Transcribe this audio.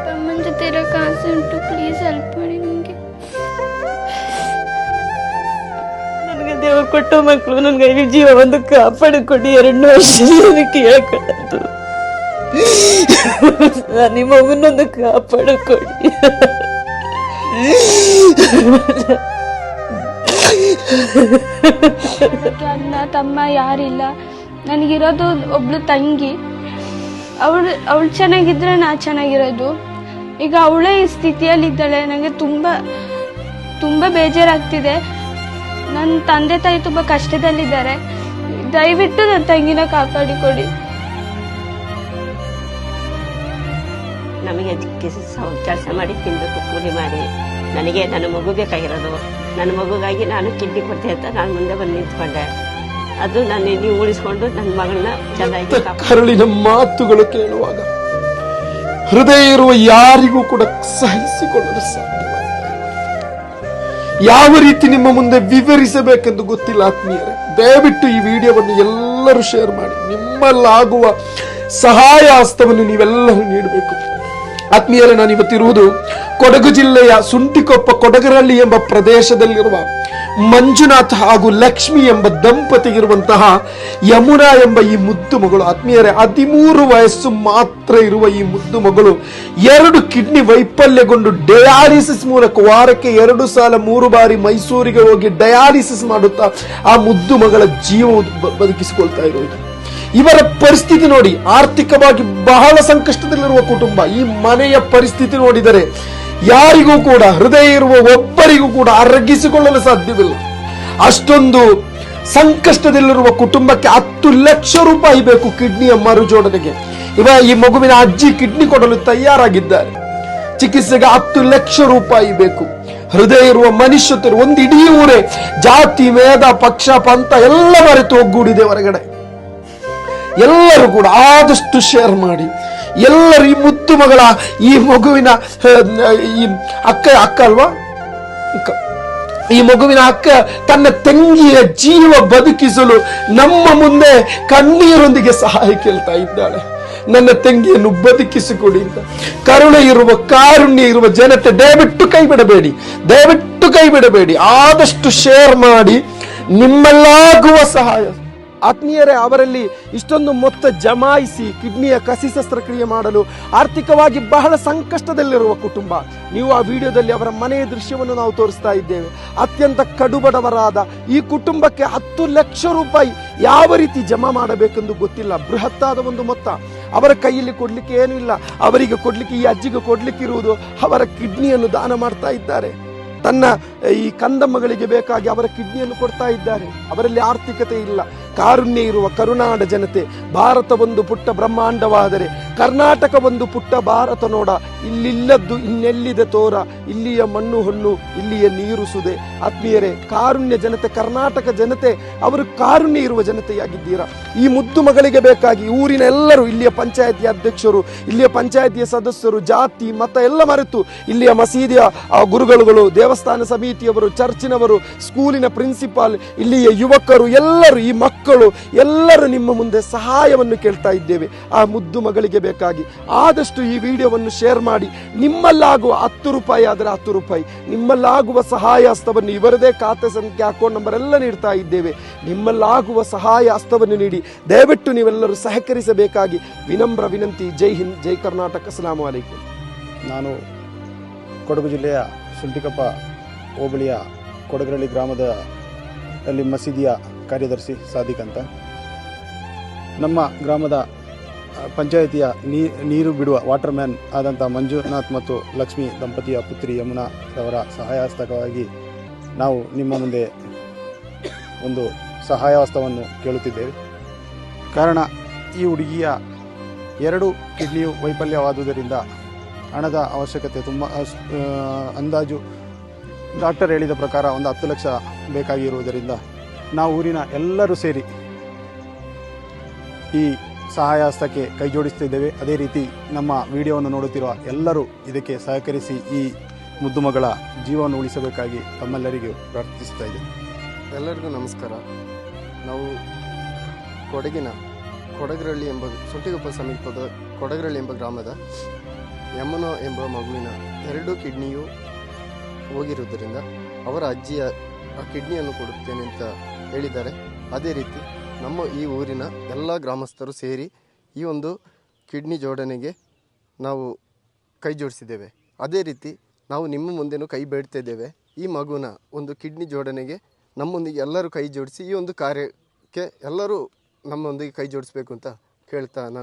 ತಮ್ಮನ ಜೊತೆ ಇರೋಕೆ ಆಸೆ ಉಂಟು, ಪ್ಲೀಸ್ ಹೆಲ್ಪ್ ಮಾಡಿ ನನಗೆ. ನನಗೆ ದೇವರು ಕೊಟ್ಟು ಮಕ್ಕಳು, ನನ್ಗೆ ಈ ಜೀವ ಒಂದು ಕಾಪಾಡಿಕೊಡಿ. 2 ವರ್ಷ ಕೇಳ್ಕೊಳ್ಳೋದು, ನಿಮ್ಮ ಮಗನೊಂದು ಕಾಪಾಡಿಕೊಡಿ. ಅಣ್ಣ ತಮ್ಮ ಯಾರಿಲ್ಲ, ನನಗಿರೋದು ಒಬ್ಳು ತಂಗಿ. ಅವಳು ಚೆನ್ನಾಗಿದ್ರೆ ನಾ ಚೆನ್ನಾಗಿರೋದು. ಈಗ ಅವಳೇ ಈ ಸ್ಥಿತಿಯಲ್ಲಿದ್ದಾಳೆ. ನನಗೆ ತುಂಬ ಬೇಜಾರಾಗ್ತಿದೆ. ನನ್ನ ತಂದೆ ತಾಯಿ ತುಂಬ ಕಷ್ಟದಲ್ಲಿದ್ದಾರೆ. ದಯವಿಟ್ಟು ನನ್ನ ತಂಗಿನ ಕಾಪಾಡಿಕೊಡಿ. ನಮಗೆ ಕೆಲಸ ಮಾಡಿ ತಿನ್ನಬೇಕು, ಕೂಲಿ ಮಾಡಿ. ನನಗೆ ನನ್ನ ಮಗು ಬೇಕಾಗಿರೋದು. ನನ್ನ ಮಗುಗಾಗಿ ನಾನು ಕಿಡ್ನಿ ಕೊಡ್ತೆ ಅಂತ ನಾನು ಮುಂದೆ ಬಂದು ನಿಂತ್ಕೊಂಡೆ. ಅದು ನೀವು ಉಳಿಸ್ಕೊಂಡು ನನ್ನ ಮಗಳನ್ನ ಚೆನ್ನಾಗಿ. ಕರುಳಿನ ಮಾತುಗಳು ಕೇಳುವಾಗ ಹೃದಯ ಇರುವ ಯಾರಿಗೂ ಕೂಡ ಸಹಿಸಿಕೊಳ್ಳಲು ಸಾಧ್ಯವಾಗಿದೆ. ಯಾವ ರೀತಿ ನಿಮ್ಮ ಮುಂದೆ ವಿವರಿಸಬೇಕೆಂದು ಗೊತ್ತಿಲ್ಲ ಆತ್ಮೀಯರೇ. ದಯವಿಟ್ಟು ಈ ವಿಡಿಯೋವನ್ನು ಎಲ್ಲರೂ ಶೇರ್ ಮಾಡಿ. ನಿಮ್ಮಲ್ಲಾಗುವ ಸಹಾಯ ಹಸ್ತವನ್ನು ನೀವೆಲ್ಲರೂ ನೀಡಬೇಕು. ಆತ್ಮೀಯರೇ, ನಾನು ಇವತ್ತಿರುವುದು ಕೊಡಗು ಜಿಲ್ಲೆಯ ಸುಂಟಿಕೊಪ್ಪ ಕೊಡಗರಳ್ಳಿ ಎಂಬ ಪ್ರದೇಶದಲ್ಲಿರುವ ಮಂಜುನಾಥ್ ಹಾಗೂ ಲಕ್ಷ್ಮಿ ಎಂಬ ದಂಪತಿಗಿರುವಂತಹ ಯಮುನಾ ಎಂಬ ಈ ಮುದ್ದು ಮಗಳು. ಆತ್ಮೀಯರೇ, 13 ವಯಸ್ಸು ಮಾತ್ರ ಇರುವ ಈ ಮುದ್ದು ಮಗಳು 2 ಕಿಡ್ನಿ ವೈಫಲ್ಯಗೊಂಡು ಡಯಾಲಿಸಿಸ್ ಮೂಲಕ ವಾರಕ್ಕೆ 2 ಸಾಲ 3 ಬಾರಿ ಮೈಸೂರಿಗೆ ಹೋಗಿ ಡಯಾಲಿಸಿಸ್ ಮಾಡುತ್ತಾ ಆ ಮುದ್ದು ಮಗಳ ಜೀವ ಬದುಕಿಸಿಕೊಳ್ತಾ ಇರುವುದು. ಇವರ ಪರಿಸ್ಥಿತಿ ನೋಡಿ, ಆರ್ಥಿಕವಾಗಿ ಬಹಳ ಸಂಕಷ್ಟದಲ್ಲಿರುವ ಕುಟುಂಬ. ಈ ಮನೆಯ ಪರಿಸ್ಥಿತಿ ನೋಡಿದರೆ ಯಾರಿಗೂ ಕೂಡ, ಹೃದಯ ಇರುವ ಒಬ್ಬರಿಗೂ ಕೂಡ ಅರಗಿಸಿಕೊಳ್ಳಲು ಸಾಧ್ಯವಿಲ್ಲ. ಅಷ್ಟೊಂದು ಸಂಕಷ್ಟದಲ್ಲಿರುವ ಕುಟುಂಬಕ್ಕೆ 10 ಲಕ್ಷ ರೂಪಾಯಿ ಬೇಕು ಕಿಡ್ನಿಯ ಮರುಜೋಡಣೆಗೆ. ಈ ಮಗುವಿನ ಅಜ್ಜಿ ಕಿಡ್ನಿ ಕೊಡಲು ತಯಾರಾಗಿದ್ದಾರೆ. ಚಿಕಿತ್ಸೆಗೆ 10 ಲಕ್ಷ ರೂಪಾಯಿ ಬೇಕು. ಹೃದಯ ಇರುವ ಮನುಷ್ಯರು, ಒಂದು ಇಡೀ ಊರೇ ಜಾತಿ ಭೇದ ಪಕ್ಷ ಪಂಥ ಎಲ್ಲ ಮರೆತು ಒಗ್ಗೂಡಿದೆ ಹೊರಗಡೆ. ಎಲ್ಲರೂ ಕೂಡ ಆದಷ್ಟು ಶೇರ್ ಮಾಡಿ. ಎಲ್ಲರೂ ಈ ಮುದ್ದು ಮಗಳ, ಈ ಮಗುವಿನ ಈ ಅಕ್ಕ ಅಲ್ವಾ, ಈ ಮಗುವಿನ ಅಕ್ಕ ತನ್ನ ತಂಗಿಯ ಜೀವ ಬದುಕಿಸಲು ನಮ್ಮ ಮುಂದೆ ಕಣ್ಣೀರೊಂದಿಗೆ ಸಹಾಯ ಕೇಳ್ತಾ ಇದ್ದಾಳೆ. ನನ್ನ ತಂಗಿಯನ್ನು ಬದುಕಿಸಿಕೊಡಿ ಅಂತ. ಕರುಣೆ ಇರುವ, ಕಾರುಣ್ಯ ಇರುವ ಜನತೆ ದಯವಿಟ್ಟು ಕೈ ಬಿಡಬೇಡಿ. ಆದಷ್ಟು ಶೇರ್ ಮಾಡಿ. ನಿಮ್ಮಲ್ಲಾಗುವ ಸಹಾಯ. ಆತ್ಮೀಯರೇ, ಅವರಲ್ಲಿ ಇಷ್ಟೊಂದು ಮೊತ್ತ ಜಮಾಯಿಸಿ ಕಿಡ್ನಿಯ ಕಸಿ ಶಸ್ತ್ರಕ್ರಿಯೆ ಮಾಡಲು ಆರ್ಥಿಕವಾಗಿ ಬಹಳ ಸಂಕಷ್ಟದಲ್ಲಿರುವ ಕುಟುಂಬ. ನೀವು ಆ ವಿಡಿಯೋದಲ್ಲಿ ಅವರ ಮನೆಯ ದೃಶ್ಯವನ್ನು ನಾವು ತೋರಿಸ್ತಾ ಇದ್ದೇವೆ. ಅತ್ಯಂತ ಕಡುಬಡವರಾದ ಈ ಕುಟುಂಬಕ್ಕೆ 10 ಲಕ್ಷ ರೂಪಾಯಿ ಯಾವ ರೀತಿ ಜಮಾ ಮಾಡಬೇಕೆಂದು ಗೊತ್ತಿಲ್ಲ. ಬೃಹತ್ತಾದ ಒಂದು ಮೊತ್ತ. ಅವರ ಕೈಯಲ್ಲಿ ಕೊಡ್ಲಿಕ್ಕೆ ಏನೂ ಇಲ್ಲ. ಅವರಿಗೆ ಕೊಡ್ಲಿಕ್ಕೆ, ಈ ಅಜ್ಜಿಗೆ ಕೊಡ್ಲಿಕ್ಕೆ ಇರುವುದು ಅವರ ಕಿಡ್ನಿಯನ್ನು ದಾನ ಮಾಡ್ತಾ ಇದ್ದಾರೆ. ತನ್ನ ಈ ಕಂದಮ್ಮಗಳಿಗೆ ಬೇಕಾಗಿ ಅವರ ಕಿಡ್ನಿಯನ್ನು ಕೊಡ್ತಾ ಇದ್ದಾರೆ. ಅವರಲ್ಲಿ ಆರ್ಥಿಕತೆ ಇಲ್ಲ. ಕಾರುಣ್ಯ ಇರುವ ಕರುನಾಡ ಜನತೆ. ಭಾರತ ಒಂದು ಪುಟ್ಟ ಬ್ರಹ್ಮಾಂಡವಾದರೆ ಕರ್ನಾಟಕ ಒಂದು ಪುಟ್ಟ ಭಾರತ ನೋಡ. ಇಲ್ಲಿಲ್ಲದ್ದು ಇನ್ನೆಲ್ಲಿದೆ ತೋರ, ಇಲ್ಲಿಯ ಮಣ್ಣು ಹೊನ್ನು, ಇಲ್ಲಿಯ ನೀರು ಸುದೆ. ಆತ್ಮೀಯರೇ, ಕಾರುಣ್ಯ ಜನತೆ, ಕರ್ನಾಟಕ ಜನತೆ, ಅವರು ಕಾರುಣ್ಯ ಇರುವ ಜನತೆಯಾಗಿದ್ದೀರಾ. ಈ ಮುದ್ದು ಮಗಳಿಗೆ ಬೇಕಾಗಿ ಊರಿನ ಎಲ್ಲರೂ, ಇಲ್ಲಿಯ ಪಂಚಾಯತಿಯ ಅಧ್ಯಕ್ಷರು, ಇಲ್ಲಿಯ ಪಂಚಾಯತಿಯ ಸದಸ್ಯರು, ಜಾತಿ ಮತ ಎಲ್ಲ ಮರೆತು ಇಲ್ಲಿಯ ಮಸೀದಿಯ ಗುರುಗಳು, ದೇವಸ್ಥಾನ ಸಮಿತಿಯವರು, ಚರ್ಚಿನವರು, ಸ್ಕೂಲಿನ ಪ್ರಿನ್ಸಿಪಾಲ್, ಇಲ್ಲಿಯ ಯುವಕರು ಎಲ್ಲರೂ, ಈ ಮಕ್ಕಳು ಎಲ್ಲರೂ ನಿಮ್ಮ ಮುಂದೆ ಸಹಾಯವನ್ನು ಕೇಳ್ತಾ ಇದ್ದೇವೆ. ಆ ಮುದ್ದು ಮಗಳಿಗೆ ಬೇಕಾಗಿ ಆದಷ್ಟು ಈ ವಿಡಿಯೋವನ್ನು ಶೇರ್ ಮಾಡಿ. ನಿಮ್ಮಲ್ಲಾಗುವ 10 ರೂಪಾಯಿ ಆದರೆ 10 ರೂಪಾಯಿ, ನಿಮ್ಮಲ್ಲಾಗುವ ಸಹಾಯ ಹಸ್ತವನ್ನು, ಇವರದೇ ಖಾತೆ ಸಂಖ್ಯೆ, ಅಕೌಂಟ್ ನಂಬರ್ ಎಲ್ಲ ನೀಡ್ತಾ ಇದ್ದೇವೆ. ನಿಮ್ಮಲ್ಲಾಗುವ ಸಹಾಯ ಹಸ್ತವನ್ನು ನೀಡಿ ದಯವಿಟ್ಟು ನೀವೆಲ್ಲರೂ ಸಹಕರಿಸಬೇಕಾಗಿ ವಿನಮ್ರ ವಿನಂತಿ. ಜೈ ಹಿಂದ್, ಜೈ ಕರ್ನಾಟಕ. ಅಸ್ಸಲಾಮು ಅಲೈಕುಂ. ನಾನು ಕೊಡಗು ಜಿಲ್ಲೆಯ ಸುಂಟಿಕೊಪ್ಪ ಹೋಬಳಿಯ ಕೊಡಗರಳ್ಳಿ ಗ್ರಾಮದಲ್ಲಿ ಮಸೀದಿಯ ಕಾರ್ಯದರ್ಶಿ ಸಾದಿಕ್ ಅಂತ. ನಮ್ಮ ಗ್ರಾಮದ ಪಂಚಾಯಿತಿಯ ನೀರು ಬಿಡುವ ವಾಟರ್ ಮ್ಯಾನ್ ಆದಂಥ ಮಂಜುನಾಥ್ ಮತ್ತು ಲಕ್ಷ್ಮಿ ದಂಪತಿಯ ಪುತ್ರಿ ಯಮುನಾ ಅವರ ಸಹಾಯಹಸ್ತವಾಗಿ ನಾವು ನಿಮ್ಮ ಮುಂದೆ ಒಂದು ಸಹಾಯಹಸ್ತವನ್ನು ಕೇಳುತ್ತಿದ್ದೇವೆ. ಕಾರಣ, ಈ ಹುಡುಗಿಯ 2 ಕಿಡ್ನಿಯು ವೈಫಲ್ಯವಾದುದರಿಂದ ಹಣದ ಅವಶ್ಯಕತೆ ತುಂಬ. ಅಂದಾಜು ಡಾಕ್ಟರ್ ಹೇಳಿದ ಪ್ರಕಾರ ಒಂದು 10 ಲಕ್ಷ ಬೇಕಾಗಿರುವುದರಿಂದ ನಾವು ಊರಿನ ಎಲ್ಲರೂ ಸೇರಿ ಈ ಸಹಾಯ ಹಸ್ತಕ್ಕೆ ಕೈ ಜೋಡಿಸ್ತಿದ್ದೇವೆ. ಅದೇ ರೀತಿ ನಮ್ಮ ವಿಡಿಯೋವನ್ನು ನೋಡುತ್ತಿರುವ ಎಲ್ಲರೂ ಇದಕ್ಕೆ ಸಹಕರಿಸಿ ಈ ಮುದ್ದು ಮಗಳ ಜೀವವನ್ನು ಉಳಿಸಬೇಕಾಗಿ ತಮ್ಮೆಲ್ಲರಿಗೂ ಪ್ರಾರ್ಥಿಸ್ತಾ ಇದ್ದೇವೆ. ಎಲ್ಲರಿಗೂ ನಮಸ್ಕಾರ. ನಾವು ಕೊಡಗಿನ ಕೊಡಗರಳ್ಳಿ ಎಂಬ ಸೊಂಟಿಗೊಪ್ಪ ಸಮೀಪದ ಕೊಡಗರಳ್ಳಿ ಎಂಬ ಗ್ರಾಮದ ಯಮುನಾ ಎಂಬ ಮಗುವಿನ 2 ಕಿಡ್ನಿಯು ಹೋಗಿರುವುದರಿಂದ ಅವರ ಅಜ್ಜಿಯ ಆ ಕಿಡ್ನಿಯನ್ನು ಕೊಡುತ್ತೇನೆ ಅಂತ ಹೇಳಿದ್ದಾರೆ. ಅದೇ ರೀತಿ ನಮ್ಮ ಈ ಊರಿನ ಎಲ್ಲ ಗ್ರಾಮಸ್ಥರು ಸೇರಿ ಈ ಒಂದು ಕಿಡ್ನಿ ಜೋಡಣೆಗೆ ನಾವು ಕೈ ಜೋಡಿಸಿದ್ದೇವೆ. ಅದೇ ರೀತಿ ನಾವು ನಿಮ್ಮ ಮುಂದೆನೂ ಕೈ ಬೇಡ್ತಿದ್ದೇವೆ. ಈ ಮಗುವಿನ ಒಂದು ಕಿಡ್ನಿ ಜೋಡಣೆಗೆ ನಮ್ಮೊಂದಿಗೆ ಎಲ್ಲರೂ ಕೈ ಜೋಡಿಸಿ ಈ ಒಂದು ಕಾರ್ಯಕ್ಕೆ ಎಲ್ಲರೂ ನಮ್ಮೊಂದಿಗೆ ಕೈ ಜೋಡಿಸಬೇಕು ಅಂತ ಕೇಳ್ತಾ ನಾನು